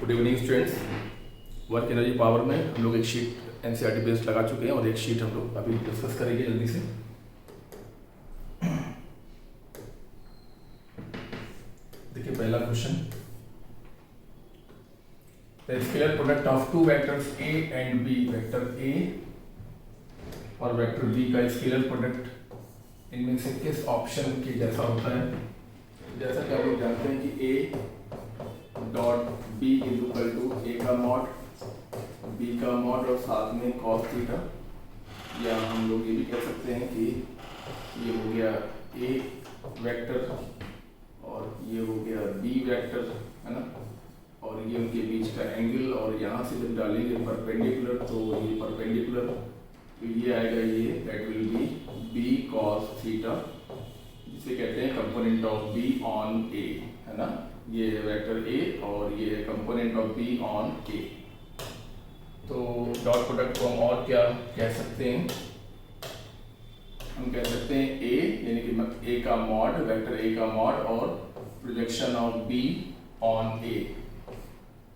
Good evening students. Work energy power में हम लोग एक शीट एनसीईआरटी बेस्ड लगा चुके हैं और एक शीट हम लोग अभी डिस्कस करेंगे जल्दी से। देखिए पहला question, the scalar product of two vectors a and b, vector a और वेक्टर b का स्केलर प्रोडक्ट इनमें से किस ऑप्शन के जैसा होता है? जैसा कि आप लोग जानते हैं कि a dot b is equal to a का मॉड b का मॉड और साथ में cos थीटा, या हम लोग ये भी कह सकते हैं कि ये हो गया a वेक्टर और ये हो गया b वेक्टर, है ना, और ये उनके बीच का एंगल, और यहाँ से जब डालेंगे परपेंडिकुलर तो ये परपेंडिकुलर, तो ये आएगा, ये that will B b cos theta, जिसे कहते हैं component of b on a, है ना। ये है वेक्टर a और ये है component of b on a। तो डॉट प्रोडक्ट को हम और क्या कह सकते हैं? हम कह सकते हैं a यानी कि a का मॉड, वेक्टर a का मॉड और projection of b on a,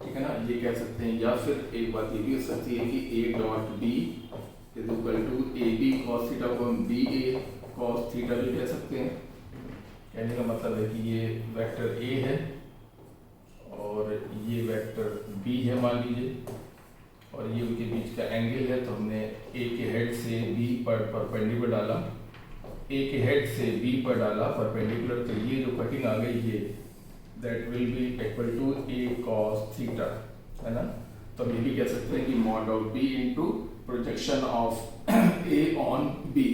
ठीक है ना, ये कह सकते हैं। या फिर एक बात ये भी हो सकती है कि a dot b is equal to A B cos theta को हम बी ए कॉस थीटा भी कह सकते हैं। कहने का मतलब है कि ये वेक्टर a है और ये वेक्टर b है मान लीजिए, और ये उनके बीच का एंगल है, तो हमने a के हेड से b पर परपेंडिकुलर डाला, a के हेड से b पर डाला परपेंडिकुलर, तो ये जो कटिंग आ गई ये that will be equal to a cos theta, है ना। तो हम ये भी कह सकते हैं कि mod of b into projection of a on b।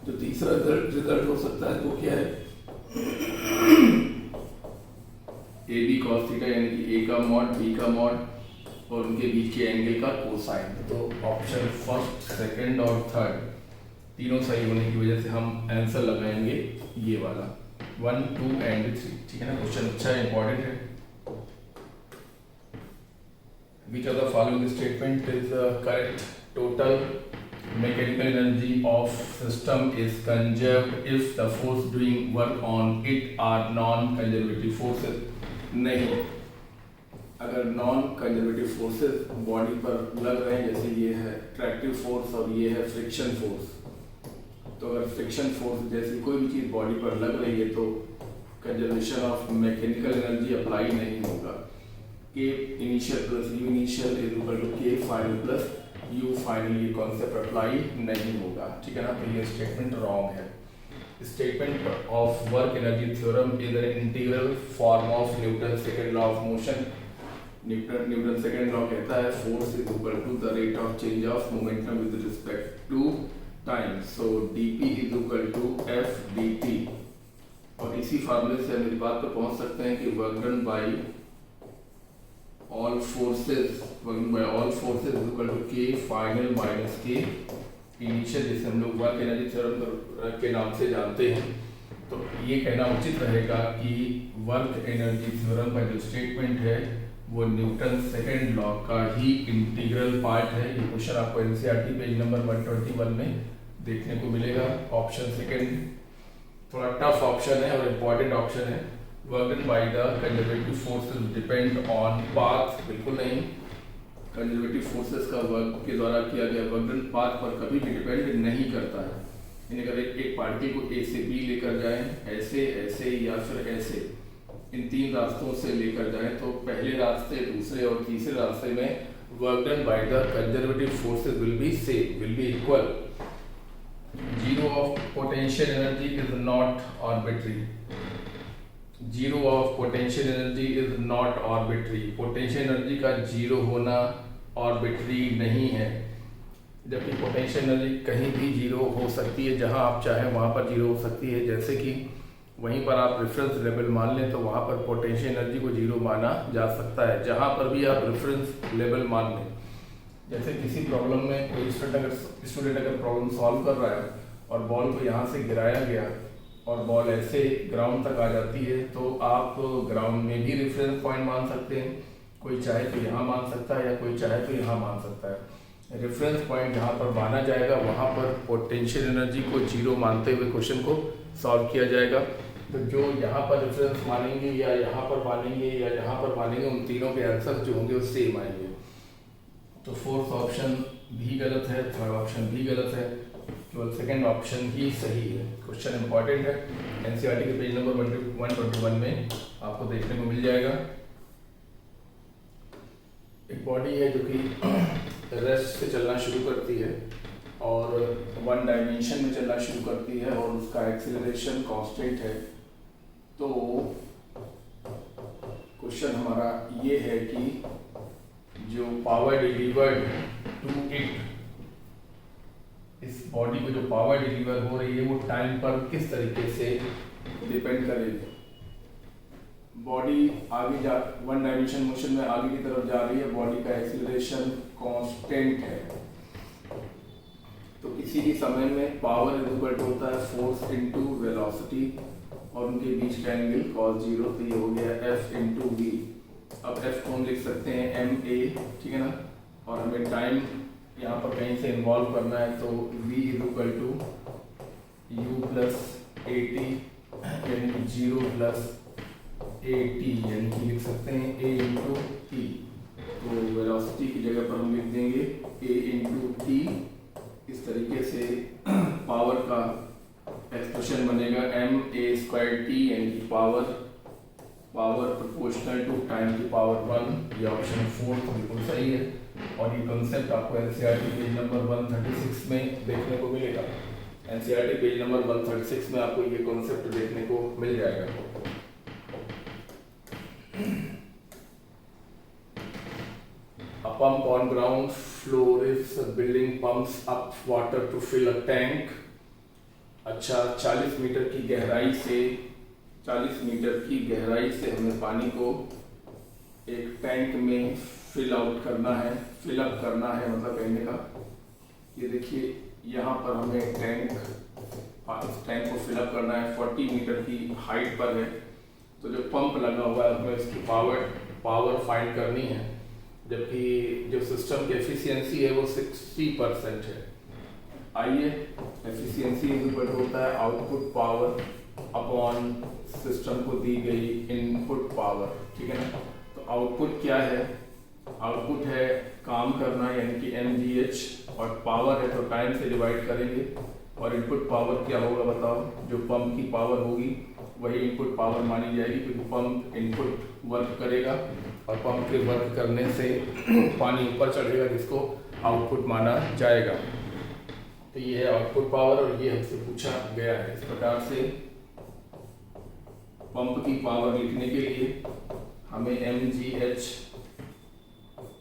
जो तीसरा रिजल्ट हो सकता है वो क्या है? ए बी कॉस थीटा यानी कि ए का मॉड बी का मॉड और उनके बीच के एंगल का कोसाइन। तो ऑप्शन फर्स्ट, सेकंड और थर्ड तीनों सही होने की वजह से हम आंसर लगाएंगे ये वाला 1, 2 एंड 3, ठीक है ना। क्वेश्चन अच्छा है, इंपॉर्टेंट है। Which of the following statement is correct? Total mechanical energy of system is conserved if the force doing work on it are non-conservative forces. नहीं, अगर नॉन कंजर्वेटिव फोर्सेस बॉडी पर लग रहे हैं, जैसे ये है ट्रैक्टिव फोर्स और ये है फ्रिक्शन फोर्स, तो अगर फ्रिक्शन फोर्स जैसी कोई भी चीज़ बॉडी पर लग रही है तो conservation of mechanical energy apply नहीं होगा। K initial plus U initial is equal to K final plus U final, ये कॉन्सेप्ट अप्लाई नहीं होगा, ठीक है ना। तो ये स्टेटमेंट रॉन्ग है। Statement of work energy theorem is an integral form of Newton second law of motion. Newton second law कहता है force is equal to the rate of change of momentum with respect to time, so dp is equal to f dt। और इसी फार्मूले से हम इस बात पर पहुंच सकते हैं कि work done bye all forces is equal to K final minus K initial, जिसे हम लोग वर्क एनर्जी थ्योरम के नाम से जानते हैं। तो ये कहना उचित रहेगा कि वर्क एनर्जी थ्योरम का जो स्टेटमेंट है वो न्यूटन सेकंड लॉ का ही इंटीग्रल पार्ट है। ये क्वेश्चन आपको एनसीईआरटी पेज नंबर 121 में देखने को मिलेगा। ऑप्शन सेकंड थोड़ा टफ ऑप्शन है और इम्पॉर्टेंट ऑप्शन है। Work done by the conservative forces depend on path, बिल्कुल नहीं। कंजर्वेटिव फोर्सेस का वर्क के द्वारा किया गया वर्क डन पाथ पर कभी भी डिपेंड नहीं करता है। यानी अगर एक पार्टिकल को ए से बी लेकर जाएं, ऐसे ऐसे या फिर ऐसे, इन तीन रास्तों से लेकर जाएं, तो पहले रास्ते, दूसरे और तीसरे रास्ते में work done by the conservative forces will be same, will be equal. Zero of potential energy is not arbitrary. Zero of potential energy is not arbitrary. Potential energy का जीरो होना आर्बिट्री नहीं है, जबकि पोटेंशियल एनर्जी कहीं भी zero हो सकती है, जहां आप चाहें वहां पर जीरो हो सकती है। जैसे कि वहीं पर आप रेफरेंस लेवल मान लें तो वहां पर पोटेंशियल एनर्जी को जीरो माना जा सकता है, जहां पर भी आप रेफरेंस लेवल मान लें। जैसे किसी प्रॉब्लम में कोई स्टूडेंट अगर प्रॉब्लम सॉल्व कर रहा है और बॉल को यहाँ से गिराया गया और बॉल ऐसे ग्राउंड तक आ जाती है, तो आप ग्राउंड में भी रेफरेंस पॉइंट मान सकते हैं। कोई चाहे तो यहाँ मान सकता है या कोई चाहे तो यहाँ मान सकता है। रेफरेंस पॉइंट जहाँ पर माना जाएगा वहाँ पर पोटेंशियल एनर्जी को जीरो मानते हुए क्वेश्चन को सॉल्व किया जाएगा। तो जो यहाँ पर रेफरेंस मानेंगे या यहाँ पर मानेंगे या यहाँ पर मानेंगे, उन तीनों के आंसर जो होंगे वो सेम आएंगे। तो फोर्थ ऑप्शन भी गलत है, थर्ड ऑप्शन भी गलत है, केवल सेकंड ऑप्शन ही सही है। क्वेश्चन इंपॉर्टेंट है, एनसीईआरटी के पेज नंबर 121 में आपको देखने को मिल जाएगा। एक बॉडी है जो कि रेस्ट से चलना शुरू करती है और वन डायमेंशन में चलना शुरू करती है और उसका एक्सीलरेशन कांस्टेंट है। तो क्वेश्चन हमारा ये है कि जो पावर डिलीवर्ड टू इट, इस बॉडी को जो पावर डिलीवर हो रही है वो टाइम पर किस तरीके से डिपेंड करेगी। बॉडी आगे जा, वन डायमेंशन मोशन में आगे की तरफ जा रही है, बॉडी का एक्सीलरेशन कांस्टेंट है। तो किसी भी समय में पावर इक्वल टू होता है फोर्स इनटू वेलोसिटी और उनके बीच का एंगल cos 0, तो ये हो गया F इंटू वी। अब F को हम लिख सकते हैं ma, ठीक है ना, और हमें टाइम यहाँ पर कहीं से इन्वॉल्व करना है, तो v equal to u plus A T यानी कि 0 प्लस ए टी, यानी कि लिख सकते हैं a इंटू टी। तो वेलोसिटी की जगह पर हम लिख देंगे a इंटू टी। इस तरीके से पावर का एक्सप्रेशन बनेगा ma² t, यानी कि पावर प्रोपोर्शनल टू टाइम की पावर 1। ये ऑप्शन 4 बिल्कुल सही है और ये कॉन्सेप्ट आपको एनसीईआरटी पेज नंबर 136 में देखने को मिलेगा। एनसीईआरटी पेज नंबर 136 में आपको ये कॉन्सेप्ट देखने को मिल जाएगा। A pump on ground floor is building pumps up water to fill a tank। अच्छा, 40 मीटर की गहराई से हमें पानी को एक टैंक में फिल अप करना है, मतलब कहने का ये देखिए यहाँ पर हमें टैंक को फिल अप करना है, 40 मीटर की हाइट पर है। तो जो पंप लगा हुआ है हमें इसकी पावर फाइंड करनी है, जबकि जो सिस्टम की एफिशिएंसी है वो 60% है। आइए, एफिशिएंसी इक्वल होता है आउटपुट पावर अपॉन सिस्टम को दी गई इनपुट पावर, ठीक है ना। तो आउटपुट क्या है? आउटपुट है काम करना यानी कि mgh, और पावर है तो टाइम से डिवाइड करेंगे। और इनपुट पावर क्या होगा बताओ? जो पंप की पावर होगी वही इनपुट पावर मानी जाएगी, क्योंकि पंप इनपुट वर्क करेगा और पंप के वर्क करने से पानी ऊपर चढ़ेगा, जिसको आउटपुट माना जाएगा। तो ये है आउटपुट पावर और ये हमसे पूछा गया है। इस प्रकार से पंप की पावर लिखने के लिए हमें mgh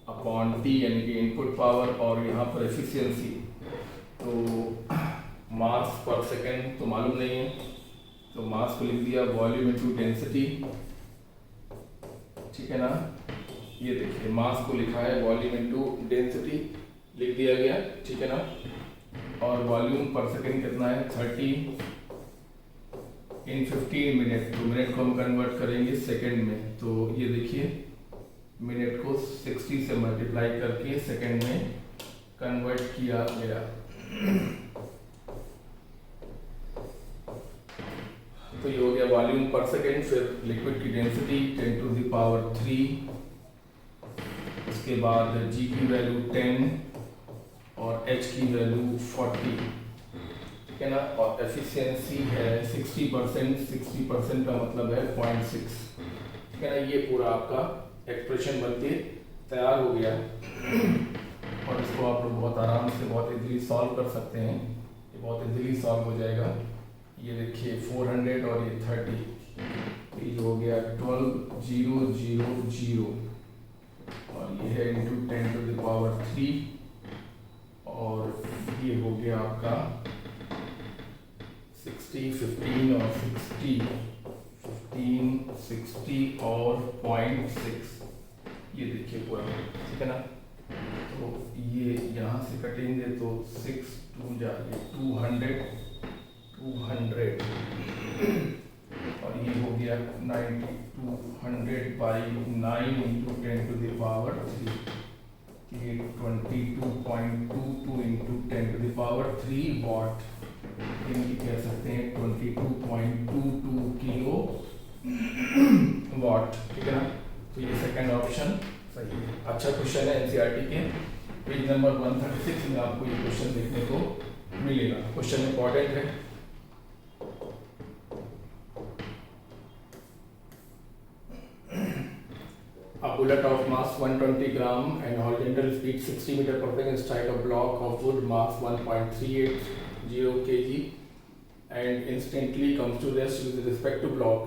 अपॉन t यानी कि इनपुट पावर और यहाँ पर एफिशिएंसी, तो मास पर सेकेंड तो मालूम नहीं है, तो मास को लिख दिया वॉल्यूम इनटू डेंसिटी, ठीक है ना। ये देखिए मास को लिखा है वॉल्यूम इनटू डेंसिटी लिख दिया गया, ठीक है ना। और वॉल्यूम पर सेकेंड कितना है? 30 इन 15 मिनट। तो मिनट को हम कन्वर्ट करेंगे सेकेंड में, तो ये देखिए मिनट को 60 से मल्टीप्लाई करके सेकेंड में कन्वर्ट किया गया। तो ये हो गया वॉल्यूम पर सेकेंड। फिर लिक्विड की डेंसिटी 10 टू द पावर 3, उसके बाद g की वैल्यू 10 और h की वैल्यू 40, ठीक है ना। और एफिशिएंसी है 60%, 60% का मतलब है 0.6, ठीक है ना। ये पूरा आपका एक्सप्रेशन बनके तैयार हो गया और इसको आप लोग बहुत आराम से बहुत इजीली सॉल्व कर सकते हैं। ये बहुत इजीली सॉल्व हो जाएगा। ये देखिए 400 और ये 30, ये हो गया 12,000 और ये है इंटू 10 टू द पावर 3 और ये हो गया आपका 60, 15 और 60, 15, 60 और 0.6। ये देखिए पूरा, ठीक है ना। तो ये यहाँ से कटेंगे तो 6 2 जाएंगे 200 और ये हो गया 90, 200 by 9 into 10 to the power 3, ये 22.22 into 10 to the power 3 watt, इनकी कह सकते हैं 22.22 किलो नॉट, ठीक है ना। तो ये सेकंड ऑप्शन सही है। अच्छा क्वेश्चन है एनसीईआरटी के पेज नंबर 136 में आपको ये क्वेश्चन देखने को मिलेगा। क्वेश्चन इंपॉर्टेंट है। A bullet of mass 120 gram and horizontal speed 60 meter per second strike a block of wood mass 1.380 kg and instantly comes to rest with respect to block.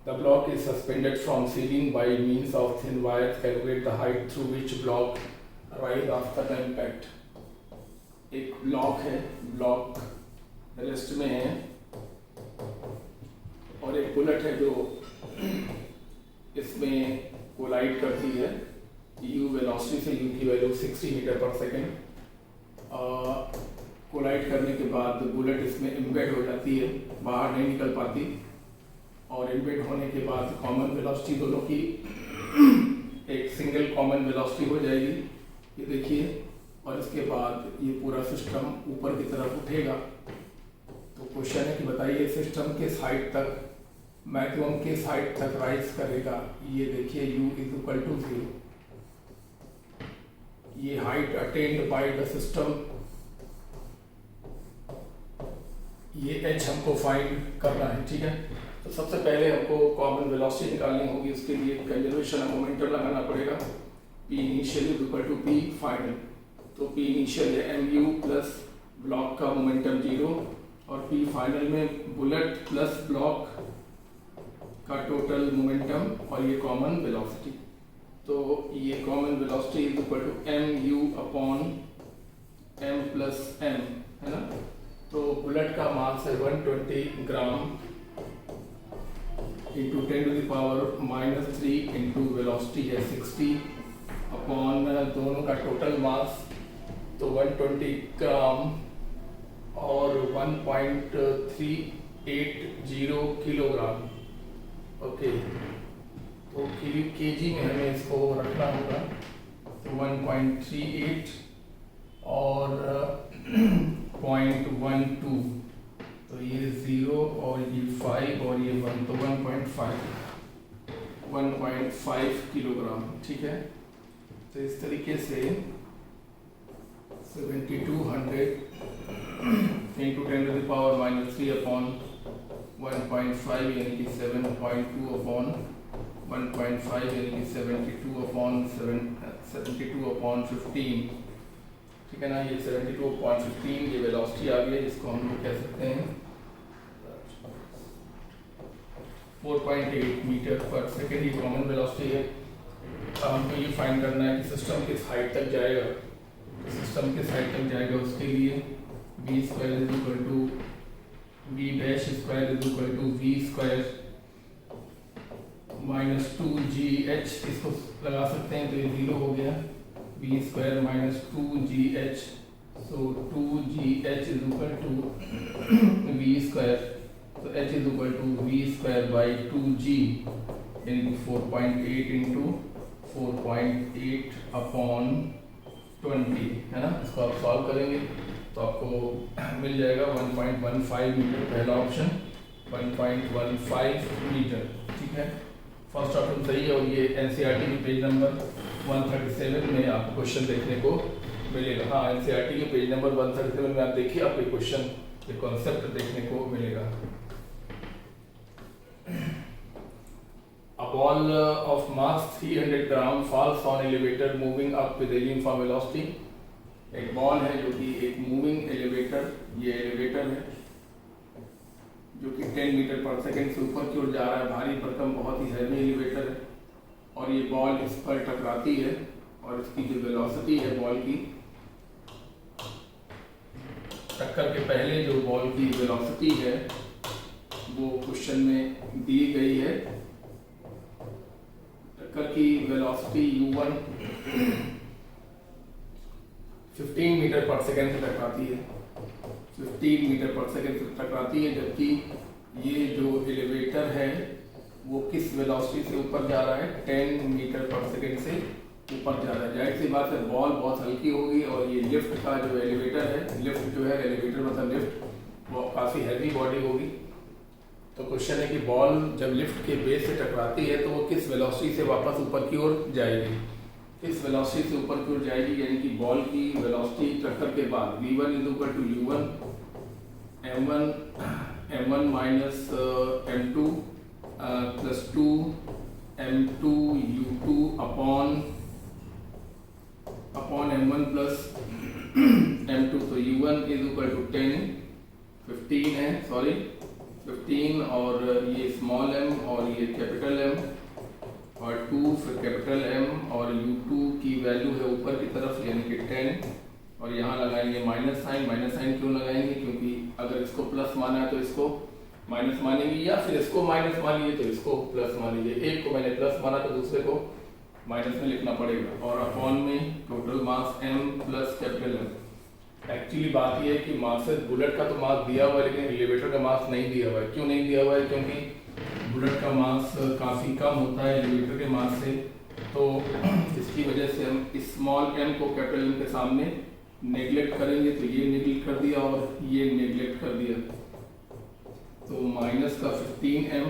The block is suspended from ceiling by means of thin wires. Calculate the height through which block rise after the impact. एक block है, block rest में है, और एक bullet है जो इसमें collide करती है u वेलोसिटी से, u की वैल्यू 60 मीटर पर सेकेंड। कोलाइड करने के बाद बुलेट इसमें एम्बेड हो जाती है, बाहर नहीं निकल पाती, और एम्बेड होने के बाद कॉमन वेलोसिटी दोनों की एक सिंगल कॉमन वेलोसिटी हो जाएगी, ये देखिए। और इसके बाद ये पूरा सिस्टम ऊपर की तरफ उठेगा। तो क्वेश्चन है कि बताइए सिस्टम किस हाइट तक, मैक्सिमम किस हाइट तक राइज करेगा। ये देखिए u इज इक्वल टू 0, ये height attend by the system, ये h हमको फाइंड करना है, ठीक है। तो सबसे पहले हमको कॉमन वेलोसिटी निकालनी होगी, उसके लिए कंजर्वेशन ऑफ मोमेंटम लगाना पड़ेगा। p initial is equal to p final. तो p इनिशियल है mu प्लस ब्लॉक का मोमेंटम 0, और p फाइनल में बुलेट प्लस ब्लॉक का टोटल मोमेंटम, और ये कॉमन वेलोसिटी। तो ये common velocity is equal to mu upon m plus m, है ना। तो बुलेट का मास है 120 ग्राम इंटू 10⁻³ इंटू वेलोसिटी है 60 अपॉन दोनों का टोटल मास, तो 120 ग्राम और 1.380 किलोग्राम। ओके, तो केजी में हमें इसको रखना होगा। तो 1.38 और 0.12, तो ये 0 और ये 5 और ये 1, तो 1.5 किलोग्राम, ठीक है। तो इस तरीके से 7200 इंटू 10⁻³ अपॉन 1.5 यानी कि 7.2 अपॉन 1.5 यानी कि 72 अपॉन 15, ठीक है ना। ये 72 अपॉन 15 ये वेलोसिटी आ गई है, जिसको हम लोग कह सकते हैं 4.8 मीटर पर सेकेंड, ये कॉमन वेलोसिटी है। हमको ये फाइंड करना है कि सिस्टम किस हाइट तक जाएगा। सिस्टम किस हाइट तक जाएगा उसके लिए v² is equal to v' is equal to v² minus 2gh, इसको लगा सकते हैं तो ये 0 हो गया, v² minus 2gh, so 2gh is equal to v², तो h is equal to v² by 2g यानी कि 4.8 इंटू 4.8 अपॉन 20, है ना। इसको आप सॉल्व करेंगे तो आपको मिल जाएगा 1.15 मीटर, पहला ऑप्शन 1.15 मीटर, ठीक है। फर्स्ट ऑप्शन सही है, और ये एनसीईआरटी के पेज नंबर 137 में आपको क्वेश्चन देखने को मिलेगा। हाँ, एनसीईआरटी के पेज नंबर 137 में आप देखिए, आपको क्वेश्चन, ये कॉन्सेप्ट देखने को मिलेगा। A ball of mass 300 gram falls on elevator moving up with a uniform velocity. एक बॉल है जो कि एक मूविंग एलिवेटर, ये एलिवेटर है जो कि 10 मीटर पर सेकेंड से ऊपर की ओर जा रहा है, भारी भरकम बहुत ही हैवी एलिवेटर है, और ये बॉल इस पर टकराती है, और इसकी जो वेलोसिटी है बॉल की, टक्कर के पहले जो बॉल की वेलोसिटी है वो क्वेश्चन में दी गई है। टक्कर की वेलोसिटी u1 15 मीटर पर सेकेंड से टकराती है, 15 मीटर पर सेकेंड से टकराती है, जबकि ये जो एलिवेटर है वो किस वेलोसिटी से ऊपर जा रहा है, 10 मीटर पर सेकेंड से ऊपर जा रहा है। जाहिर सी बात है बॉल बहुत हल्की होगी, और ये लिफ्ट का जो एलिवेटर है, लिफ्ट जो है एलिवेटर मतलब लिफ्ट, वो काफ़ी हैवी बॉडी होगी, तो क्वेश्चन है कि बॉल जब लिफ्ट के बेस से टकराती है तो वो किस वेलोसिटी से वापस ऊपर की ओर जाएगी, किस वेलोसिटी से ऊपर की ओर जाएगी, यानी कि बॉल की वेलोसिटी टक्कर के बाद v1 is equal to u1 m1 minus m2 plus 2 m2 u2 upon m1 plus m2। तो u1 इज इक्वल टू 15 है, सॉरी 15 और ये स्मॉल m और ये कैपिटल M और 2 फिर कैपिटल M और u2 की वैल्यू है ऊपर की तरफ यानी कि 10 और यहाँ लगाएंगे माइनस साइन क्यों लगाएंगे, क्योंकि अगर इसको प्लस माना है तो इसको माइनस मानेंगे या फिर इसको माइनस मान लीजिए तो इसको प्लस मान लीजिए। एक को मैंने प्लस माना तो दूसरे को माइनस में लिखना पड़ेगा। और अपॉन में total mass m plus capital M। Actually बात यह है कि मासेस बुलेट का तो मास दिया हुआ है लेकिन एलिवेटर का मास नहीं दिया हुआ है। क्यों नहीं दिया हुआ है, क्योंकि बुलेट का मास काफ़ी कम होता है एलिवेटर के मास से, तो इसकी वजह से हम स्मॉल m को कैपिटल M के सामने नेगलेक्ट करेंगे। तो ये नेगलेक्ट कर दिया और ये नेगलेक्ट कर दिया, तो माइनस का 15m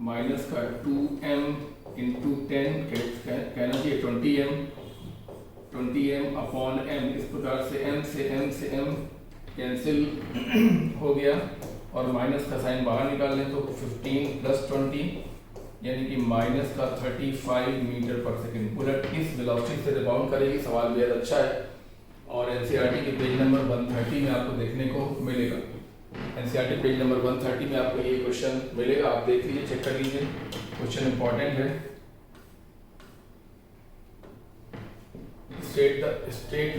माइनस का 2m इंटू 10 कहना चाहिए 20m अपॉन m। इस प्रकार से m से m कैंसिल हो गया और माइनस का साइन बाहर निकाल लें तो 15 प्लस 20 यानी कि माइनस का 35 मीटर पर सेकेंड। बुलेट किस वेलोसिटी से रिबाउंड करेगी, सवाल बेहद अच्छा है और एनसीईआरटी के पेज नंबर 130 में आपको देखने को मिलेगा। एनसीईआरटी पेज नंबर 130 में आपको ये क्वेश्चन मिलेगा, आप देख लीजिए, चेक कर लीजिए, क्वेश्चन इंपॉर्टेंट है। State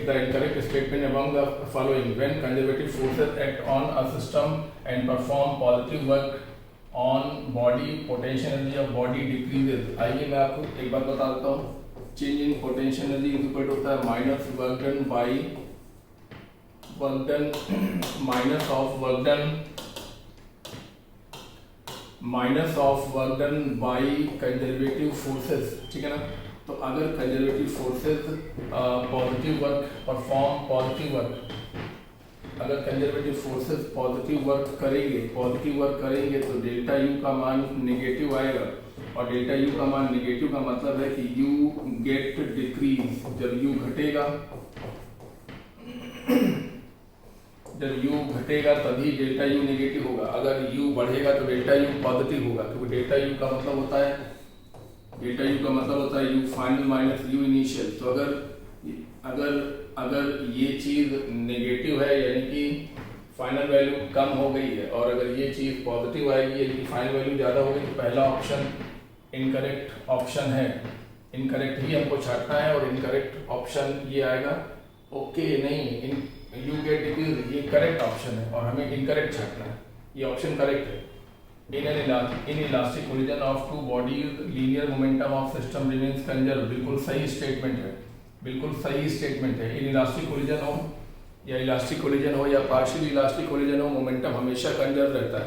the incorrect statement among the following: when conservative forces act on a system and perform positive work on body, potential energy of body decreases। आइए मैं आपको एक बात बता देता हूँ, change in potential energy equal होता है minus work done by work done minus of work done by conservative forces, ठीक है ना। तो अगर conservative forces positive work perform अगर कंजर्वेटिव फोर्सेस पॉजिटिव वर्क करेंगे तो डेल्टा यू का मान नेगेटिव आएगा और डेल्टा यू का मान नेगेटिव का मतलब है कि यू गेट डिक्रीज। जब यू घटेगा तभी डेल्टा यू नेगेटिव होगा, अगर यू बढ़ेगा तो डेल्टा यू पॉजिटिव होगा, क्योंकि डेल्टा यू का मतलब होता है you final minus you initial. तो अगर ये चीज नेगेटिव है यानी कि फाइनल वैल्यू कम हो गई है और अगर ये चीज पॉजिटिव आएगी यानी कि फाइनल वैल्यू ज्यादा हो गई, तो पहला ऑप्शन इनकरेक्ट ऑप्शन है, इनकरेक्ट ही हमको छाटना है और इनकरेक्ट ऑप्शन ये आएगा। ओके नहीं, यू गेट डिक्रीज ये करेक्ट ऑप्शन है और हमें इनकरेक्ट छाटना है, ये ऑप्शन करेक्ट है। In elastic collision of two bodies, linear momentum of system remains conserved। बिल्कुल सही स्टेटमेंट है। इन इलास्टिक कोलिजन हो या इलास्टिक कोलिजन हो या पार्शियल इलास्टिक कोलिजन हो, मोमेंटम हमेशा कंजर्व रहता है।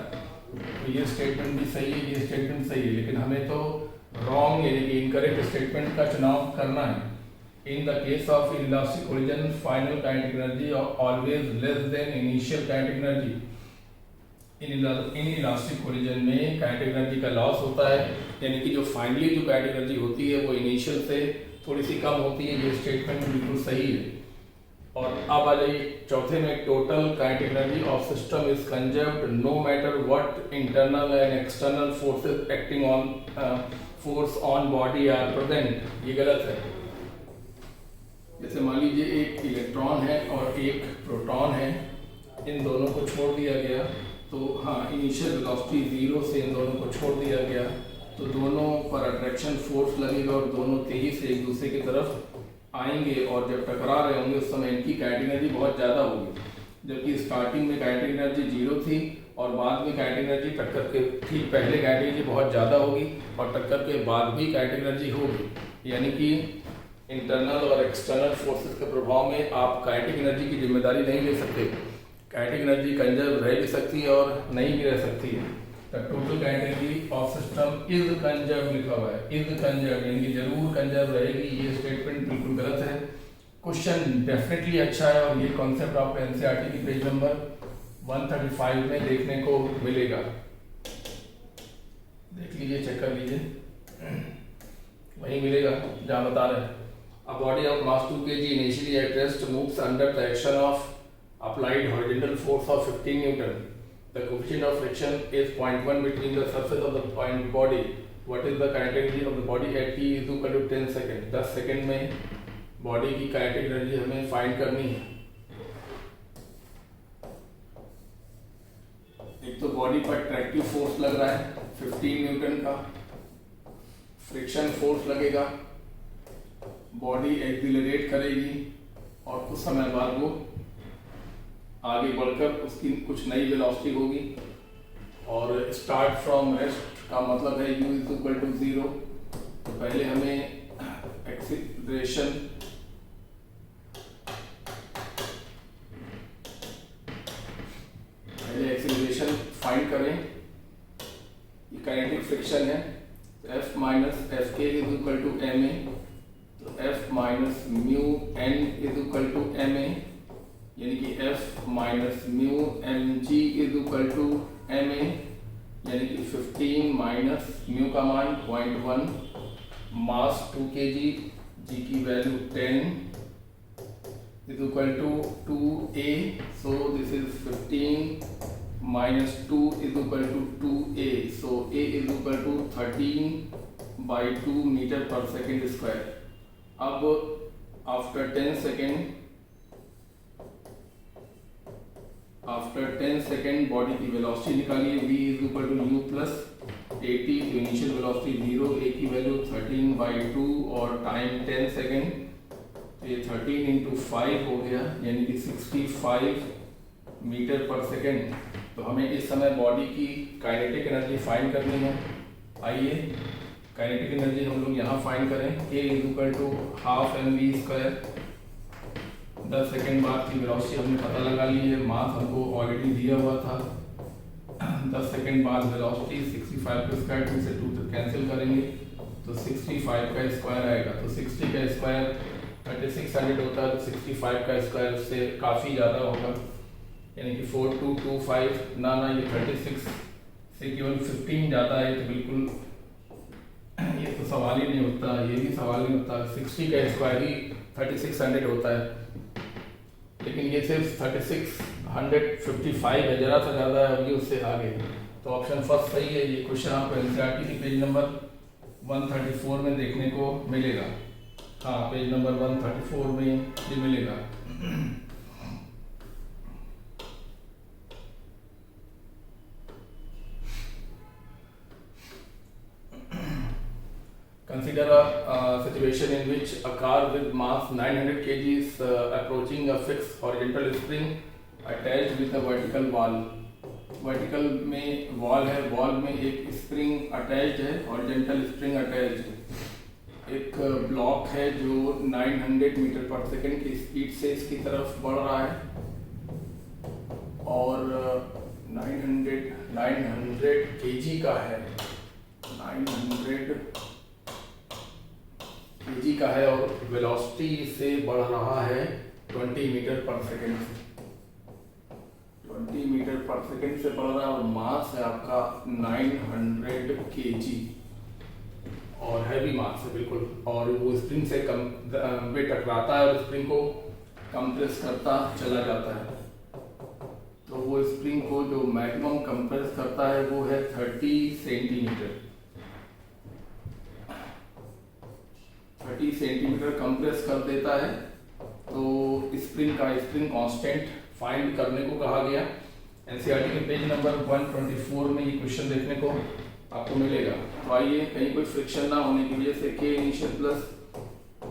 तो ये स्टेटमेंट भी सही है, ये स्टेटमेंट सही है, लेकिन हमें तो रॉन्ग यानी कि इनकरेक्ट स्टेटमेंट का चुनाव करना है। In the case of elastic collision final kinetic energy always less than initial kinetic energy. In elastic collision में काइनेटिक एनर्जी का लॉस होता है, यानी कि जो फाइनली जो काइनेटिक एनर्जी होती है वो इनिशियल से थोड़ी सी कम होती है। ये स्टेटमेंट बिल्कुल सही है। और अब आ जाइए चौथे में, total kinetic energy of system is conserved no matter what internal and external forces acting on body are present. ये गलत है। जैसे मान लीजिए एक इलेक्ट्रॉन है और एक प्रोटॉन है, इन दोनों को छोड़ दिया गया, तो हाँ इनिशियल वेलोसिटी 0 से इन दोनों को छोड़ दिया गया तो दोनों पर अट्रैक्शन फोर्स लगेगा और दोनों तेजी से एक दूसरे की तरफ आएंगे और जब टकरा रहे होंगे उस समय इनकी काइनेटिक एनर्जी बहुत ज़्यादा होगी। जबकि स्टार्टिंग में काइनेटिक एनर्जी 0 थी और बाद में काइनेटिक एनर्जी टक्कर के ठीक पहले काइनेटिक एनर्जी बहुत ज़्यादा होगी और टक्कर के बाद भी काइनेटिक एनर्जी होगी। यानी कि इंटरनल और एक्सटर्नल फोर्सेस के प्रभाव में आप काइनेटिक एनर्जी की जिम्मेदारी नहीं ले सकते। काइनेटिक एनर्जी कंजर्व रह भी सकती है और नहीं भी रह सकती है। The total kinetic energy of system is conserve लिखा हुआ है, इज कंजर्व यानी कि जरूर कंजर्व रहेगी। ये स्टेटमेंट बिल्कुल गलत है। क्वेश्चन डेफिनेटली अच्छा है और ये कॉन्सेप्ट आपको एनसीईआरटी की पेज नंबर 135 में देखने को मिलेगा। कीजिए, चेक कर लीजिए, वही मिलेगा जहाँ बता रहे हैं। A body of mass 2 kg initially at rest moves under the action of applied horizontal force of 15 Newton. The coefficient of friction is 0.1 between the surface of the point body. What is the kinetic energy of the body at t is equal to 10 second. 10 second में body की kinetic energy हमें find करनी है। एक तो body पर tractive force लग रहा है 15 न्यूटन का, फ्रिक्शन फोर्स लगेगा, बॉडी एक्सिलरेट करेगी और कुछ समय बाद वो आगे बढ़कर उसकी कुछ नई वेलोसिटी होगी। और स्टार्ट फ्रॉम रेस्ट का मतलब है u इज इक्वल टू 0। तो पहले हमें एक्सीलरेशन फाइंड करें। ये काइनेटिक फ्रिक्शन है, F minus f k is equal to m a, तो F minus mu N is equal to m a, यानी कि F minus mu m g is equal to m a, यानी कि 15 minus mu का मान 0.1, मास 2 kg, जी की value 10 is equal to 2a, so this is 15 minus 2 is equal to 2a, so a is equal to 13 by 2 meter per second square. अब after 10 second body की velocity निकालिए, v is equal to u plus 80, तो initial velocity 0, a की value 13 by 2 और time 10 second, तो ये 13 into 5 हो गया, यानी कि 65 मीटर पर सेकेंड। तो हमें इस समय बॉडी की काइनेटिक एनर्जी फाइंड करनी है। आइए काइनेटिक एनर्जी हम लोग यहाँ फाइंड करें। k is equal to half m v square. 10 second बाद की वेलोसिटी हमने पता लगा ली है, मास हमको ऑलरेडी दिया हुआ था। 10 सेकेंड बाद वेलोसिटी 65 का स्क्वायर, 2 से 2 कैंसिल करेंगे तो 65 का स्क्वायर आएगा। तो 60 का स्क्वायर 3600 होता है, तो 65 का स्क्वायर उससे काफ़ी ज़्यादा होगा, यानी कि 4225। ना ये 36 से केवल 15 ज़्यादा है, तो बिल्कुल ये तो सवाल ही नहीं होता, ये भी सवाल नहीं होता। 60 का स्क्वायर ही 3600 होता है, लेकिन ये सिर्फ 3655 है, ज़रा सा ज़्यादा है, और ये उससे आगे। तो ऑप्शन फर्स्ट सही है। ये क्वेश्चन आपको एनसीईआरटी की पेज नंबर 134 में देखने को मिलेगा। हाँ, पेज नंबर 134 में ये मिलेगा। Consider a situation in which a car with mass 900 kg is approaching a fixed horizontal spring attached with a vertical wall. Vertical में वॉल है, वॉल में एक स्प्रिंग अटैच्ड है, हॉरिजॉन्टल स्प्रिंग अटैच्ड है। एक ब्लॉक है जो 900 मीटर पर सेकेंड की स्पीड से इसकी तरफ बढ़ रहा है, और 900 kg का है, 900 kg का है, और वेलोसिटी से बढ़ रहा है 20 मीटर पर सेकेंड से। 20 मीटर पर सेकेंड से बढ़ रहा है, और मास है आपका 900 kg, और हैवी मास है बिल्कुल। और वो स्प्रिंग से में टकराता है और स्प्रिंग को कंप्रेस करता चला जाता है। तो वो स्प्रिंग को जो मैक्सिमम कंप्रेस करता है वो है 30 सेंटीमीटर। 30 सेंटीमीटर कंप्रेस कर देता है। तो स्प्रिंग कांस्टेंट फाइंड करने को कहा गया। एनसीईआरटी के पेज नंबर 124 में ये क्वेश्चन देखने को आपको मिलेगा। तो आइए, कहीं कोई फ्रिक्शन ना होने की वजह से k initial plus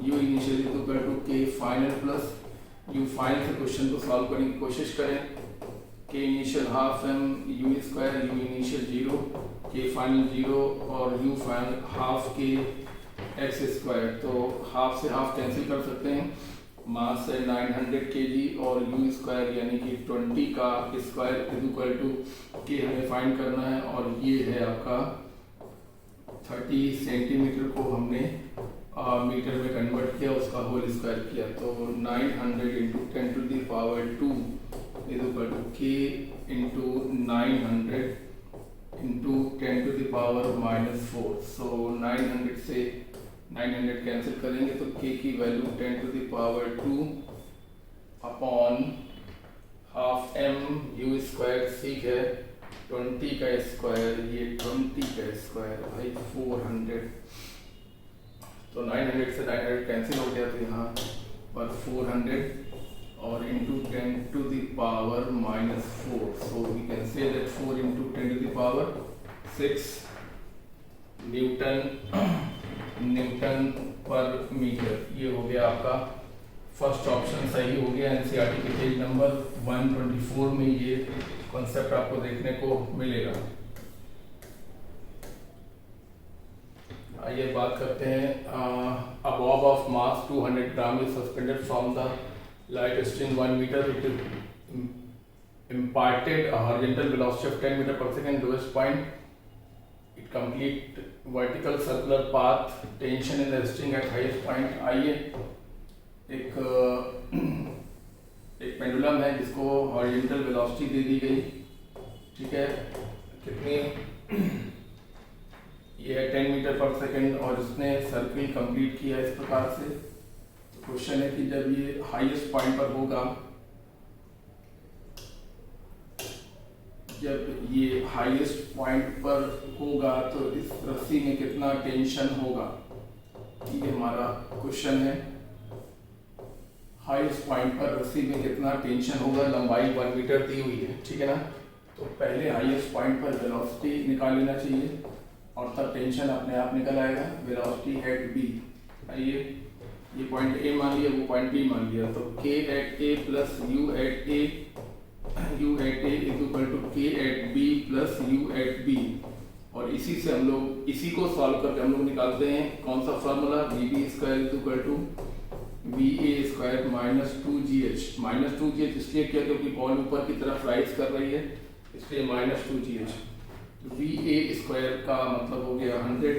u initial is equal to k final plus u final से क्वेश्चन को सॉल्व करने की कोशिश करें। k initial half m u square, u initial 0, k final 0 और u final half k x square. तो half से half cancel कर सकते हैं। मास है 900 kg और u स्क्वायर यानी कि 20 का square is equal to k हमें फाइंड करना है, और ये है आपका 30 सेंटीमीटर को हमने मीटर में कन्वर्ट किया, उसका होल स्क्वायर किया। तो 900 into 10 to the power 2 is equal to k into 900 into 10 to the power -4। So 900 से 900 कैंसिल करेंगे तो k की value 10 to the power 2 upon half m u square, ठीक है, 20 का स्क्वायर, ये 20 का स्क्वायर भाई 400। तो 900 से 900 कैंसिल हो गया, तो यहाँ पर 400 और into 10 to the power -4। So we can say that 4 into 10 to the power 6 newton पर मीटर। ये हो गया आपका फर्स्ट ऑप्शन, सही हो गया। एनसीईआरटी के पेज नंबर 124 में ये कॉन्सेप्ट आपको देखने को मिलेगा। आइए बात करते हैं, a bob of mass 200 gram is suspended from the light string 1 metre, it is imparted a horizontal velocity of 10 meter per second, lowest point, it complete vertical circular path, tension in the string at highest point। आइए एक pendulum है जिसको horizontal velocity दे दी गई, ठीक है, कितनी, ये है 10 मीटर पर सेकेंड और इसने सर्किल कंप्लीट किया इस प्रकार से। तो क्वेश्चन है कि जब ये हाईएस्ट पॉइंट पर होगा, जब ये हाईएस्ट पॉइंट पर होगा तो इस रस्सी में कितना टेंशन होगा, ये हमारा क्वेश्चन है। हाईएस्ट पॉइंट पर रस्सी में कितना टेंशन होगा, लंबाई 1 मीटर दी हुई है, ठीक है ना। तो पहले हाईएस्ट पॉइंट पर वेलोसिटी निकाल लेना चाहिए और तब टेंशन अपने आप निकल आएगा। वेलोसिटी एट बी, आइए ये पॉइंट ए मान लिया, वो पॉइंट बी मान लिया, तो k at A plus u at A is equal to k at B plus u at B. और इसी से हम लोग, इसी को सॉल्व करके हम लोग निकालते हैं कौन सा formula, bb square is equal to va square minus 2gh। Minus 2gh इसलिए किया क्योंकि बॉल ऊपर की तरफ राइज कर रही है, इसलिए माइनस 2gh। va स्क्वायर का मतलब हो गया 100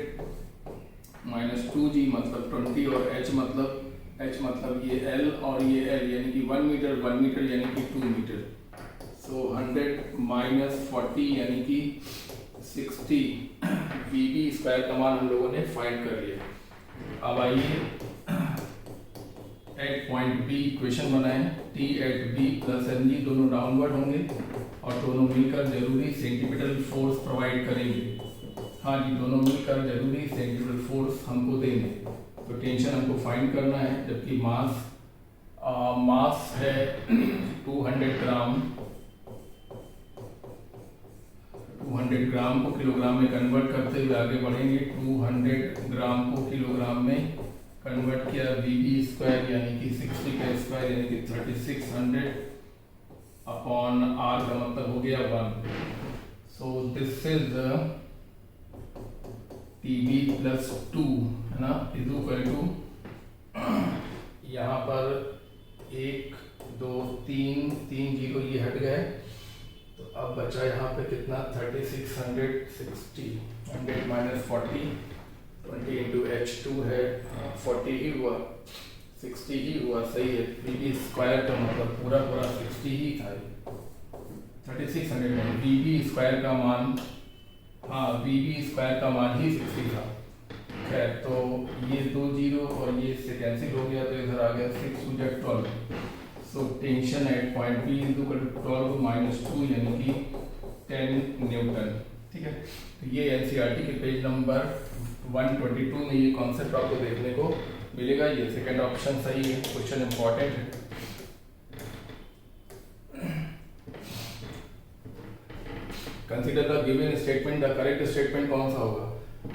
माइनस 2g मतलब 20 और h मतलब ये l और ये l, यानी कि 1 मीटर यानी कि 2 मीटर। सो 100 माइनस 40 यानी कि 60 bb स्क्वायर का मान हम लोगों ने फाइंड कर लिया। अब आइए एट पॉइंट बी इक्वेशन बनाएं, t at b plus mg दोनों डाउनवर्ड होंगे और दोनों मिलकर जरूरी सेंटीमीटर फोर्स प्रोवाइड करेंगे। हाँ जी, दोनों मिलकर जरूरी सेंटीमीटर फोर्स हमको देंगे। तो टेंशन हमको फाइंड करना है, जबकि मास है 200 ग्राम। 200 ग्राम को किलोग्राम में कन्वर्ट करते हुए आगे बढ़ेंगे। 200 ग्राम को किलोग्राम में कन्वर्ट किया, bb स्क्वायर यानी कि 60 का स्क्वायर यानी कि 3600 अपॉन r का मतलब हो गया 1। So this is tb plus 2, है ना, इज इक्वल टू, यहाँ पर 1 2 3 0 ये हट गए, तो अब बचा यहाँ पे कितना 3660, 100 माइनस 40, 20 इंटू h2 है, 40 ही हुआ, 60 ही हुआ, सही है। bb स्क्वायर का मतलब पूरा 60 ही था, 3600 में bb स्क्वायर का मान, हाँ bb स्क्वायर का मान ही 60 था। खैर, तो ये 2 0 और ये इससे कैंसिल हो गया, तो इधर आ गया 6 to 12। So tension at point B is equal to 12 minus 2 यानी कि 10 न्यूटन, ठीक है। तो ये एनसीईआरटी के पेज नंबर 122 में ये कॉन्सेप्ट आपको देखने को मिलेगा। ये सेकंड ऑप्शन सही है, क्वेश्चन इंपॉर्टेंट है। Consider the given statement, the correct statement कौन सा होगा,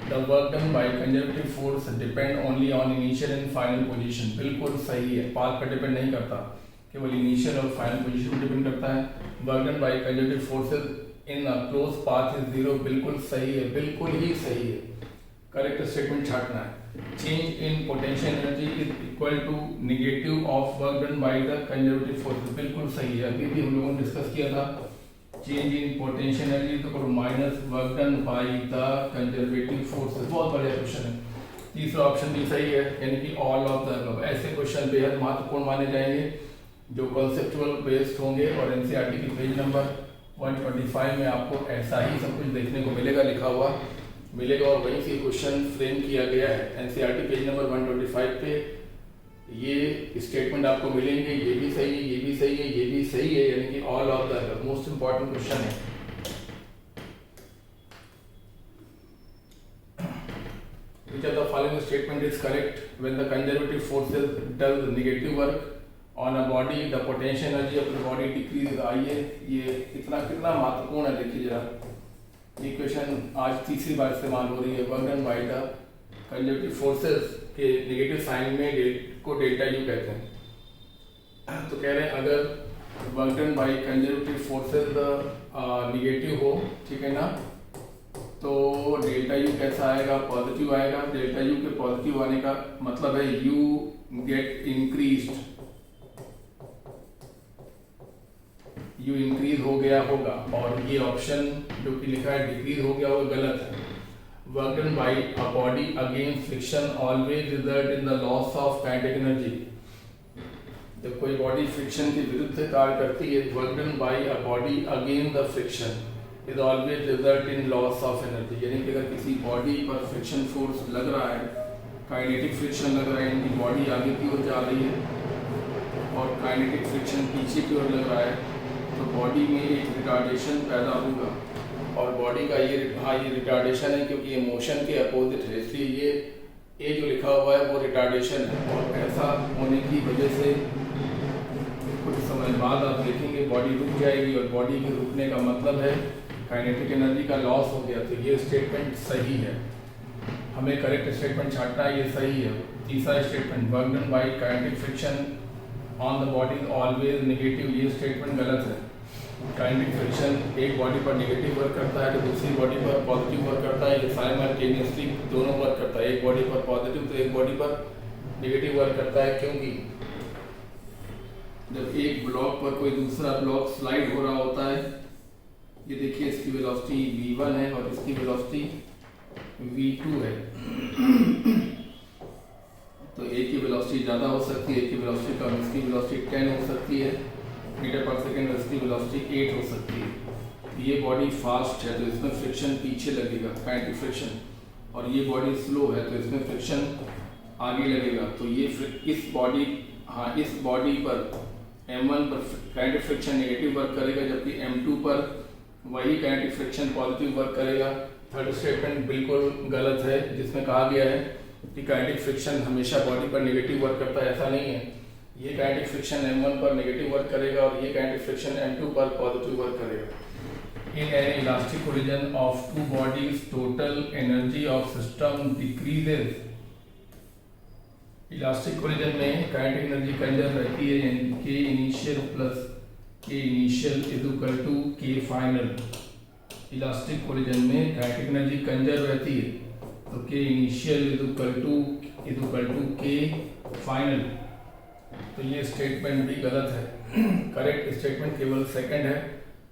the work done by conservative force depend only on initial and final position. बिल्कुल सही है, पाथ पर डिपेंड नहीं करता, केवल इनिशियल और फाइनल पोजीशन पर डिपेंड करता है। Work done by conservative forces in a close path is 0, बिल्कुल सही है, बिल्कुल ही सही है। करेक्ट स्टेटमेंट छाटना है। Change in potential energy is equal to negative of work done by the conservative forces, बिल्कुल सही है। अभी भी हम लोगों ने डिस्कस किया था, चेंज इन पोटेंशियल एनर्जी तो minus work done by the conservative forces. बहुत बढ़िया क्वेश्चन है। तीसरा ऑप्शन भी सही है, यानी कि ऑल ऑफ द अबव। ऐसे क्वेश्चन बेहद महत्वपूर्ण माने जाएंगे जो कॉन्सेप्चुअल बेस्ड होंगे और एनसीईआरटी की पेज नंबर 125 में आपको ऐसा ही सब कुछ देखने को मिलेगा, लिखा हुआ मिलेगा और वहीं से क्वेश्चन फ्रेम किया गया है। एनसीईआरटी पेज नंबर 125 पे ये स्टेटमेंट आपको मिलेंगे, ये भी सही है, ये भी सही है, ये भी सही है, यानी कि all of the most important question है। Which of the following statement is correct? When the conservative forces does negative work on a body, the potential energy of the body decreases। आइए ये कितना महत्वपूर्ण है, देखिए जरा। ये क्वेश्चन आज तीसरी बार इस्तेमाल हो रही है। Work done by the conservative forces के नेगेटिव साइन में को डेल्टा यू कहते हैं। तो कह रहे हैं अगर work done by conservative forces negative हो, ठीक है ना, तो डेल्टा यू कैसा आएगा? पॉजिटिव आएगा। डेल्टा यू के पॉजिटिव आने का मतलब है you get increased, you increase हो गया होगा, और ये ऑप्शन जो कि लिखा है डिक्रीज हो गया होगा, गलत है। Work done bye a body against friction always result in the loss of kinetic energy. जब कोई बॉडी फ्रिक्शन के विरुद्ध कार्य करती है, work done bye a body against the friction is always result in loss of energy. यानी कि अगर किसी बॉडी पर फ्रिक्शन फोर्स लग रहा है, काइनेटिक फ्रिक्शन लग रहा है, इनकी बॉडी आगे की ओर जा रही है और काइनेटिक फ्रिक्शन पीछे की ओर लग रहा है, तो बॉडी में एक रिटार्डेशन पैदा होगा। और बॉडी का ये रिटार्डेशन है क्योंकि ये मोशन के अपोजिट है, इसलिए ये जो लिखा हुआ है वो रिटार्डेशन है। और ऐसा होने की वजह से कुछ समय बाद आप देखेंगे बॉडी रुक जाएगी, और बॉडी के रुकने का मतलब है काइनेटिक एनर्जी का लॉस हो गया। तो ये स्टेटमेंट सही है, हमें करेक्ट स्टेटमेंट छांटना है, ये सही है। तीसरा statement work done bye kinetic friction on the body always negative, ये स्टेटमेंट गलत है। काइनेटिक फ्रिक्शन एक बॉडी पर नेगेटिव वर्क करता है तो दूसरी बॉडी पर पॉजिटिव वर्क करता है, ये साइमल्टेनियसली दोनों वर्क करता है। एक बॉडी पर पॉजिटिव तो एक बॉडी पर नेगेटिव वर्क करता है, क्योंकि जब एक ब्लॉक पर कोई दूसरा ब्लॉक स्लाइड हो रहा होता है, ये देखिए इसकी वेलोसिटी v1 है और इसकी वेलोसिटी v2 है, तो एक की वेलोसिटी ज़्यादा हो सकती है, एक की वेलोसिटी कम। इसकी वेलोसिटी 10 हो सकती है मीटर पर सेकेंड, इसकी वेलोसिटी 8 हो सकती है। ये बॉडी फास्ट है तो इसमें फ्रिक्शन पीछे लगेगा, काइनेटिक फ्रिक्शन, और ये बॉडी स्लो है तो इसमें फ्रिक्शन आगे लगेगा। तो ये इस बॉडी पर m1 पर काइनेटिक फ्रिक्शन नेगेटिव वर्क करेगा, जबकि m2 पर वही काइनेटिक फ्रिक्शन पॉजिटिव वर्क करेगा। थर्ड स्टेटमेंट बिल्कुल गलत है, जिसमें कहा गया है कि काइनेटिक फ्रिक्शन हमेशा बॉडी पर नेगेटिव वर्क करता है, ऐसा नहीं है। ये काइनेटिक फ्रिक्शन m1 पर नेगेटिव वर्क करेगा और ये काइनेटिक फ्रिक्शन m2 पर पॉजिटिव वर्क करेगा। In an elastic collision of two bodies total energy of system decreases. Elastic collision में काइनेटिक एनर्जी कंजर्व रहती है, यानी k initial plus k initial is equal to k final. Elastic collision में kinetic energy conserve रहती है, तो k initial is equal to k final. तो ये स्टेटमेंट भी गलत है। करेक्ट स्टेटमेंट केवल सेकंड है।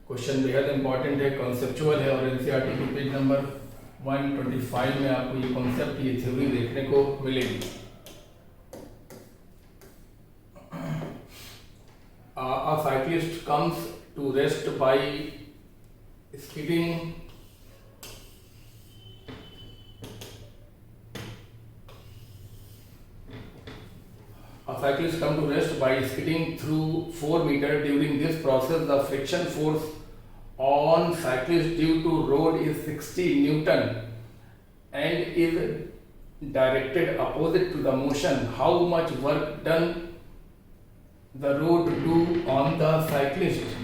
क्वेश्चन बेहद इंपॉर्टेंट है, कॉन्सेप्चुअल है, और एनसीईआरटी के पेज नंबर 125 में आपको ये कॉन्सेप्ट, ये थ्योरी देखने को मिलेगी। A cyclist comes to rest by skidding through 4 meters. During this process, the friction force on cyclist due to road is 60 Newton and is directed opposite to the motion. How much work done the road do on the cyclist?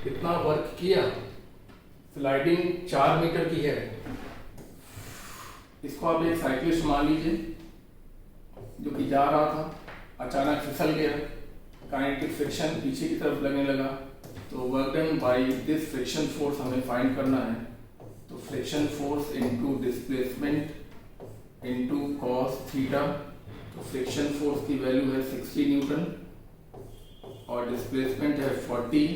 कितना work किया? Sliding 4 metre की है, इसको आप एक cyclist मान लीजिए जो कि जा रहा था, अचानक फिसल गया, काइनेटिक फ्रिक्शन पीछे की तरफ लगने लगा, तो work done by this friction force हमें फाइंड करना है। तो friction force into displacement into cos theta, तो फ्रिक्शन फोर्स की वैल्यू है 60 न्यूटन और डिस्प्लेसमेंट है 40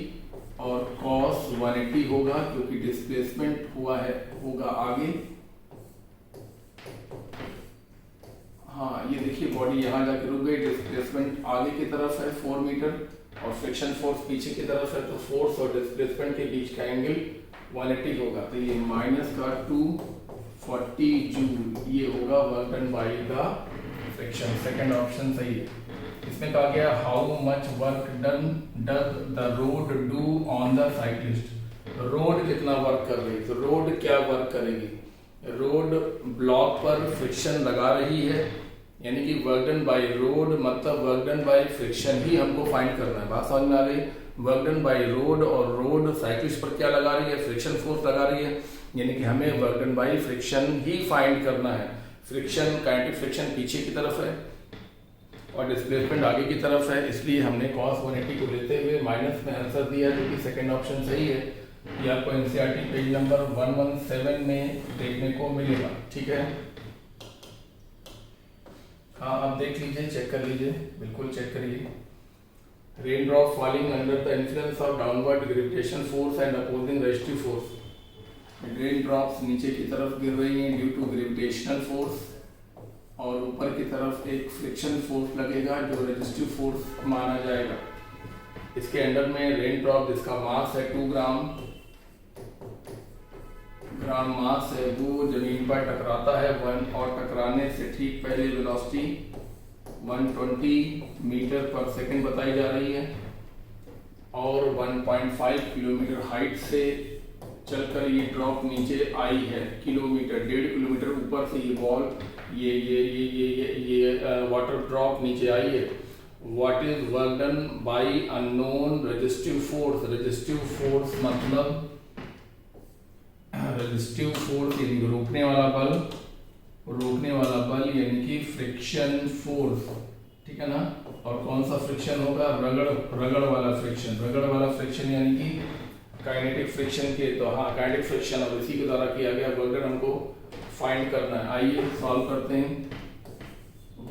और कॉस 180 होगा क्योंकि डिस्प्लेसमेंट होगा आगे। हाँ, ये देखिए बॉडी यहाँ जाके रुक गई, डिस्प्लेसमेंट आगे की तरफ है 4 मीटर, और फ्रिक्शन फोर्स पीछे की तरफ है, तो फोर्स और डिस्प्लेसमेंट के बीच का एंगल 180 होगा। तो ये माइनस का 240 जूल ये होगा work done by the friction. Second option सही है। इसमें कहा गया how much work done does the road do on the cyclist. Road कितना वर्क कर रही है, तो रोड क्या वर्क करेगी, रोड ब्लॉक पर फ्रिक्शन लगा रही है, यानी कि वर्क डन बाय रोड मतलब वर्क डन बाय फ्रिक्शन ही हमको फाइंड करना है। बात समझ में आ गई। वर्क डन बाय रोड, और रोड साइक्लिस्ट पर क्या लगा रही है, फ्रिक्शन फोर्स लगा रही है, यानी कि हमें work done by friction he find करना है। फ्रिक्शन काइनेटिक फ्रिक्शन पीछे की तरफ है और डिस्प्लेसमेंट आगे की तरफ है, इसलिए हमने cos 180 को लेते हुए माइनस में आंसर दिया, जो कि सेकंड ऑप्शन सही है। ये आपको एनसीईआरटी पेज नंबर 117 में देखने को मिलेगा। ठीक है, हाँ आप देख लीजिए, चेक कर लीजिए, बिल्कुल चेक करिए। Rain drop falling under the influence of downward gravitation force and opposing resistive force. Rain drops नीचे की तरफ गिर रही हैं ड्यू टू ग्रेविटेशनल फोर्स, और ऊपर की तरफ एक फ्रिक्शन फोर्स लगेगा जो रेजिस्टिव फोर्स माना जाएगा। इसके अंडर में रेन ड्रॉप जिसका मास है 2 ग्राम मास है, वो जमीन पर टकराता है और टकराने से ठीक पहले वेलोसिटी 120 मीटर पर सेकंड बताई जा रही है, और 1.5 किलोमीटर हाइट से चलकर ये ड्रॉप नीचे आई है। किलोमीटर 1.5 किलोमीटर ऊपर से ये बॉल ये वाटर ड्रॉप नीचे आई है। What is work done bye unknown resistive force. Resistive force मतलब रेजिस्टिव फोर्स यानी रोकने वाला बल यानी कि फ्रिक्शन फोर्स, ठीक है ना। और कौन सा फ्रिक्शन होगा, रगड़ वाला फ्रिक्शन यानी कि काइनेटिक फ्रिक्शन के, तो हाँ काइनेटिक फ्रिक्शन और इसी के द्वारा किया गया वर्क डन हमको फाइंड करना है। आइए सॉल्व करते हैं।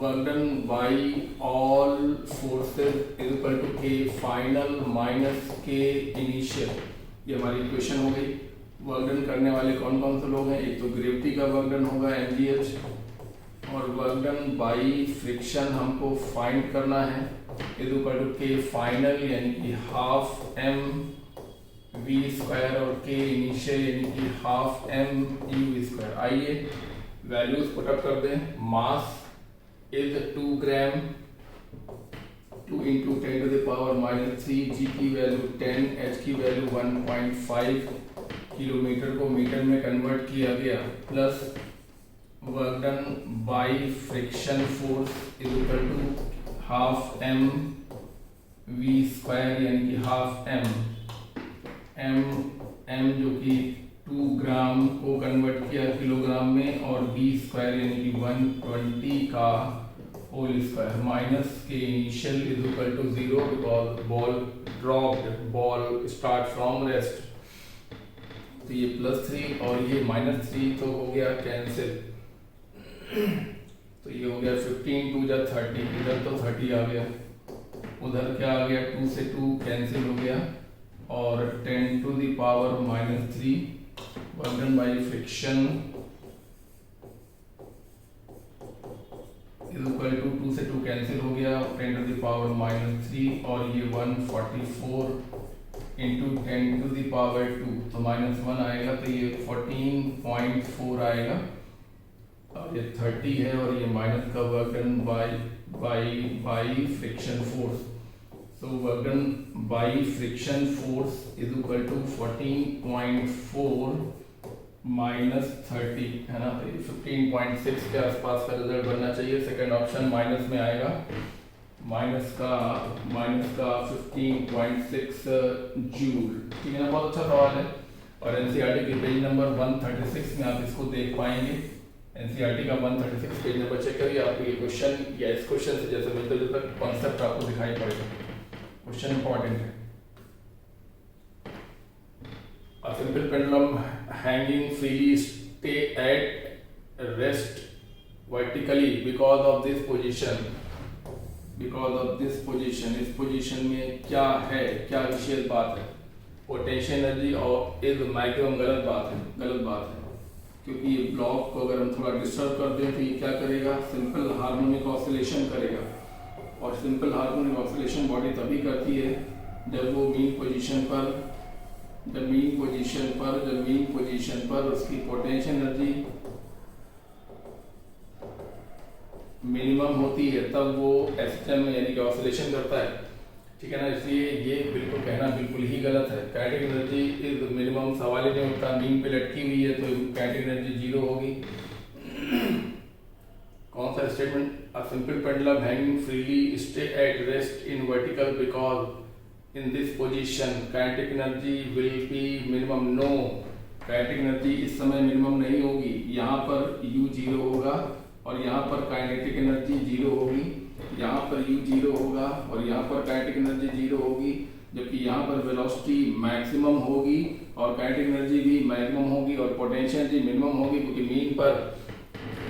Work done by all forces is equal to K final minus के इनिशियल, ये हमारी इक्वेशन हो गई। वर्क डन करने वाले कौन कौन से लोग हैं, एक तो ग्रेविटी का वर्क डन होगा mgh, और वर्क डन बाय फ्रिक्शन हमको फाइंड करना है is equal to K final यानी कि हाफ m v स्क्वायर और के इनिशियल यानी कि हाफ m u स्क्वायर। आइए वैल्यूज पुट अप कर दें। Mass is 2 gram, 2 into 10 to the power minus 3, g की वैल्यू 10, h की वैल्यू 1.5, किलोमीटर को मीटर में कन्वर्ट किया गया, plus work done by friction force is equal to half m v square यानी कि हाफ m जो कि 2 ग्राम को कन्वर्ट किया किलोग्राम में, और v स्क्वायर यानी कि 120 का होल स्क्वायर, माइनस के initial is equal to 0 because ball dropped, ball start from rest, तो ये +3 और ये -3 तो हो गया कैंसिल। तो ये हो गया 15 2 जा 30, इधर तो 30 आ गया, उधर क्या आ गया 2 से 2 कैंसिल हो गया, और 10 to the power -3 work done by friction is equal to 2 से 2 कैंसिल हो गया, 10 to the power -3, और ये 144 इंटू 10 to the power 2, तो -1 आएगा, तो ये 14.4 आएगा, और ये 30 है, और ये माइनस का work done by friction force. So work done by friction force is equal to 14.4 -30 है ना, तो 15.6 के आसपास का रिजल्ट बनना चाहिए। सेकंड ऑप्शन माइनस में आएगा, माइनस का 15.6 जूल, ठीक है ना। बहुत अच्छा सवाल है, और एनसीईआरटी के पेज नंबर 136 में आप इसको देख पाएंगे। एनसीईआरटी का 136 पेज नंबर चेक करिए, आपको ये क्वेश्चन या इस क्वेश्चन से जैसे मिलते जुलता कॉन्सेप्ट आपको दिखाई पड़ेगा। क्वेश्चन इंपॉर्टेंट है। A simple pendulum hanging freely stay at rest vertically because of this position. इस पोजीशन में क्या है, क्या विशेष बात है, पोटेंशियल एनर्जी और इज मैक्सिमम, गलत बात है, क्योंकि ये ब्लॉक को अगर हम थोड़ा डिस्टर्ब कर दें तो ये क्या करेगा, सिंपल हार्मोनिक ऑसिलेशन करेगा, और सिंपल हार्मोनिक ऑसिलेशन बॉडी तभी करती है जब वो मीन पोजीशन पर उसकी पोटेंशियल एनर्जी मिनिमम होती है, तब वो एसएचएम यानी कि ऑसिलेशन करता है। ठीक है ना, इसलिए ये बिल्कुल कहना बिल्कुल ही गलत है। काइनेटिक एनर्जी इज मिनिमम सवाल ही नहीं उठता। मीन पे लटकी हुई है तो काइनेटिक एनर्जी 0 होगी। कौन सा statement? A simple pendulum hanging freely stay at rest in vertical because in this position kinetic energy will be minimum. No, kinetic energy इस समय मिनिमम नहीं होगी। यहाँ पर U 0 होगा और यहाँ पर काइनेटिक एनर्जी 0 होगी। यहाँ पर U 0 होगा और यहाँ पर काइनेटिक एनर्जी 0 होगी, जबकि यहाँ पर वेलोसिटी मैक्सिमम होगी और काइनेटिक एनर्जी भी मैक्सिमम होगी और पोटेंशियल एनर्जी मिनिमम होगी। क्योंकि मीन पर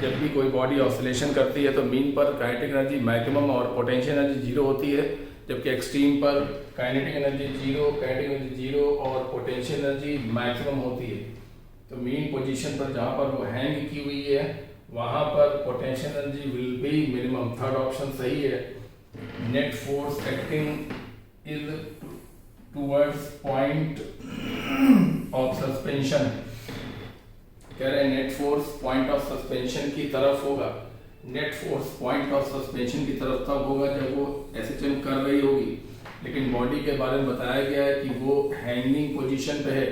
जब भी कोई बॉडी ऑसिलेशन करती है तो मीन पर काइनेटिक एनर्जी मैक्सिमम और पोटेंशियल एनर्जी 0 होती है, जबकि एक्सट्रीम पर काइनेटिक एनर्जी 0 और पोटेंशियल एनर्जी मैक्सिमम होती है। तो मीन पोजीशन पर जहाँ पर वो हैंग की हुई है वहाँ पर potential energy will be minimum. Third option सही है। Net force acting is towards point of suspension. कह रहे हैं net force point of suspension की तरफ होगा। Net force point of suspension की तरफ तब होगा जब वो एसएचएम कर रही होगी, लेकिन बॉडी के बारे में बताया गया है कि वो हैंगिंग पोजीशन पे है।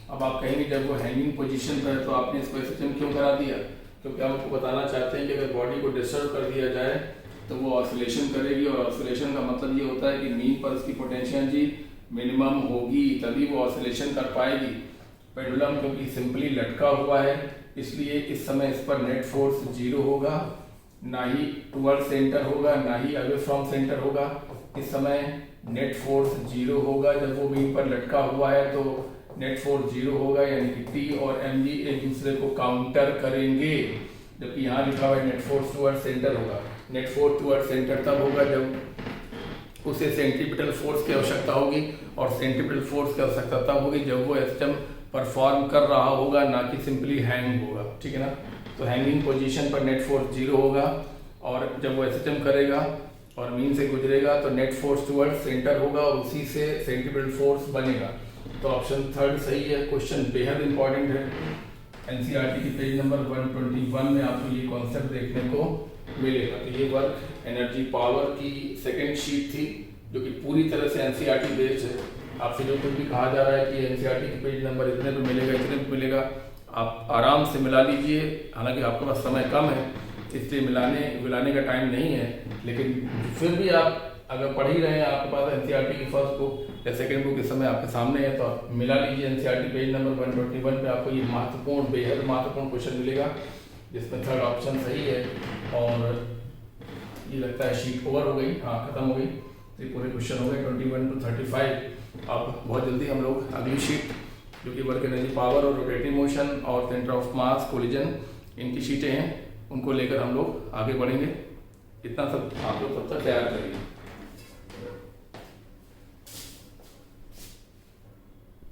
अब आप कहेंगे जब वो हैंगिंग पोजीशन पे है तो आपने इसको एसएचएम क्यों करा दिया? क्योंकि हम आपको बताना चाहते हैं कि अगर बॉडी को डिस्टर्ब कर दिया जाए तो वो ऑसिलेशन करेगी, और ऑसिलेशन का मतलब ये होता है कि मीन पर उसकी पोटेंशियल एनर्जी मिनिमम होगी, तभी वो ऑसिलेशन कर पाएगी। पेंडुलम क्योंकि सिंपली लटका हुआ है इसलिए इस समय इस पर नेट फोर्स 0 होगा, ना ही टुवर्ड सेंटर होगा ना ही अवे फ्रॉम सेंटर होगा। इस समय नेट फोर्स 0 होगा। जब वो मीन पर लटका हुआ है तो नेट फोर्स 0 होगा, यानी कि T और mg एक दूसरे को काउंटर करेंगे। जबकि यहाँ लिखा हुआ है नेट फोर्स टुवर्ड सेंटर होगा। नेट फोर्स टुवर्ड सेंटर तब होगा जब उसे सेंट्रीपिटल फोर्स की आवश्यकता होगी, और सेंट्रीपिटल फोर्स की आवश्यकता तब होगी जब वो एसएचएम परफॉर्म कर रहा होगा, ना कि सिंपली हैंग होगा। ठीक है ना, तो हैंगिंग पोजीशन पर नेट फोर्स 0 होगा, और जब वो एसएचएम करेगा और मीन से गुजरेगा तो नेट फोर्स टुवर्ड सेंटर होगा और उसी से सेंट्रीपिटल फोर्स बनेगा। तो ऑप्शन थर्ड सही है। क्वेश्चन बेहद इंपॉर्टेंट है। एनसीईआरटी की पेज नंबर 121 में आपको ये कॉन्सेप्ट देखने को मिलेगा। तो ये वर्क एनर्जी पावर की सेकेंड शीट थी जो कि पूरी तरह से एनसीईआरटी बेस्ड है। आपसे जो कुछ भी कहा जा रहा है कि एनसीईआरटी की पेज नंबर इतने पे मिलेगा, इतने पे मिलेगा, आप आराम से मिला लीजिए। हालांकि आपके पास समय कम है इसलिए मिलाने का टाइम नहीं है, लेकिन फिर भी आप अगर पढ़ ही रहे हैं, आपके पास एनसीईआरटी की फर्स्ट बुक या सेकंड बुक इस समय आपके सामने है, तो आप मिला लीजिए। एनसीईआरटी पेज नंबर 121 पे आपको ये महत्वपूर्ण बेहद महत्वपूर्ण क्वेश्चन मिलेगा जिसमें थर्ड ऑप्शन सही है। और ये लगता है शीट ओवर हो गई, हाँ खत्म हो गई। तो ये पूरे क्वेश्चन हो गए 21 to 35। अब बहुत जल्दी हम लोग अगली शीट जो कि वर्क एनर्जी पावर और रोटेटिंग मोशन और सेंटर ऑफ मास कोलिजन इनकी शीटें हैं, उनको लेकर हम लोग आगे बढ़ेंगे। इतना सब आप लोग तब तक तैयार करिए।